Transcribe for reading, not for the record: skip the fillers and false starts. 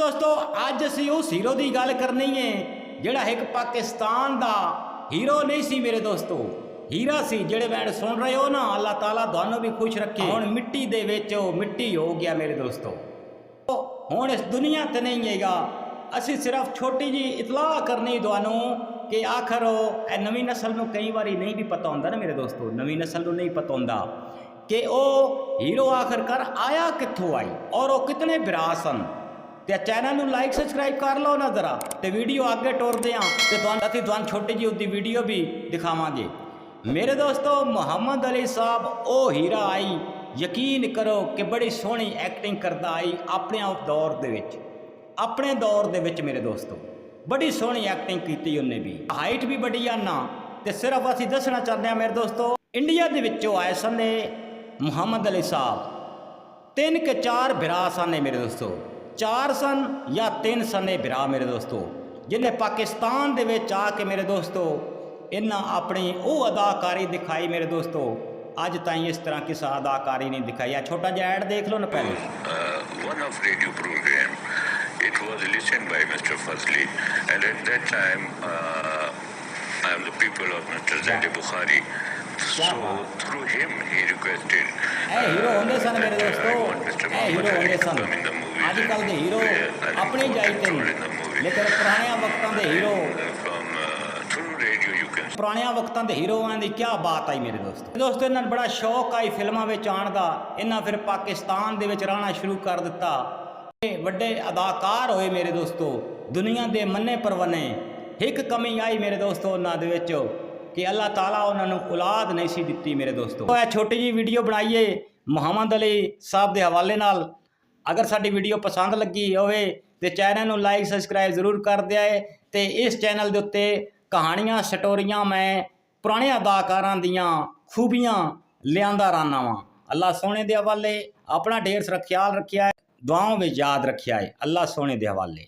दोस्तों अज असी उस हीरो की गल करनी है जिहड़ा एक पाकिस्तान का हीरो नहीं सी मेरे दोस्तों, हीरा सी जिहड़े बैंड सुन रहे हो ना। अल्लाह ताला तुहानू भी खुश रखे। हुण मिट्टी दे विच मिट्टी हो गया मेरे दोस्तों, हुण इस दुनिया ते नहीं हैगा। असी सिर्फ छोटी जी इतलाह करनी तुहानू कि आखिर नवी नस्ल में कई बार नहीं भी पता होंदा ना मेरे दोस्तों, नवी नस्ल को नहीं पता होंदा कि वह हीरो आखिरकार आया कित्थों आई और वो कितने भरा सन। तो चैनल में लाइक सबसक्राइब कर लो ना जरा, तो वीडियो आगे टुरदे हाँ तो तुहानू छोटी जी उसकी वीडियो भी दिखावांगे मेरे दोस्तों। मुहम्मद अली साहब वो हीरा आई, यकीन करो कि बड़ी सोहनी एक्टिंग करता आई अपने दौर दे विच, अपने दौर दे विच मेरे दोस्तों बड़ी सोहनी एक्टिंग की उन्हें भी, हाइट भी बड़ी आ ना। तो सिर्फ असीं दसना चाहते हैं मेरे दोस्तों, इंडिया दे विचों आए सन मुहम्मद अली साहब। 3 के 4 भरा सन मेरे दोस्तों, 4 सन या 3 सन भरा मेरे दोस्तों, जिन्हें पाकिस्तान दे विच आके मेरे दोस्तों इन्ना अपनी वो अदाकारी दिखाई मेरे दोस्तों। अज ताईं इस तरह किसी अदाकारी नहीं दिखाई। या छोटा जिहा ऐड देख लो ना पहले। One of radio program, it was listened by Mr. Fazli, and at that time I am the people of Mr. Zaid Bukhari. So through him he requested. Hero होंगे सन मेरे दोस्तों, हीरो होंगे सन। आजकल के हीरो अपनी जायते नहीं, लेकिन पुराने वक्तों के हीरो पुराने वक्तों के हीरोआं की क्या बात आई मेरे दोस्तों इन्होंने बड़ा शौक आई फिल्मों में आने का। इन्हें फिर पाकिस्तान दे विच रहना शुरू कर दिता, वड्डे अदाकार होए मेरे दोस्तों, दुनिया के मन्ने परवने। एक कमी आई मेरे दोस्तों उन्होंने दे विच कि अल्लाह ताला उन्होंने औलाद नहीं सी दिती मेरे दोस्तों। तो छोटी जी वीडियो बनाइए मुहम्मद अली साहब के हवाले नाल। अगर साडी वीडियो पसंद लगी होवे तो चैनल को लाइक सबसक्राइब जरूर कर दिया है। तो इस चैनल के उत्ते कहानियां स्टोरियां मैं पुराने अदाकारां दियां खूबियां लियांदा रहना वा। अल्लाह सोने दे हवाले। अपना ढेर सारा ख्याल रखिया है, दुआओं में याद रखिया है। अल्लाह सोने दे हवाले।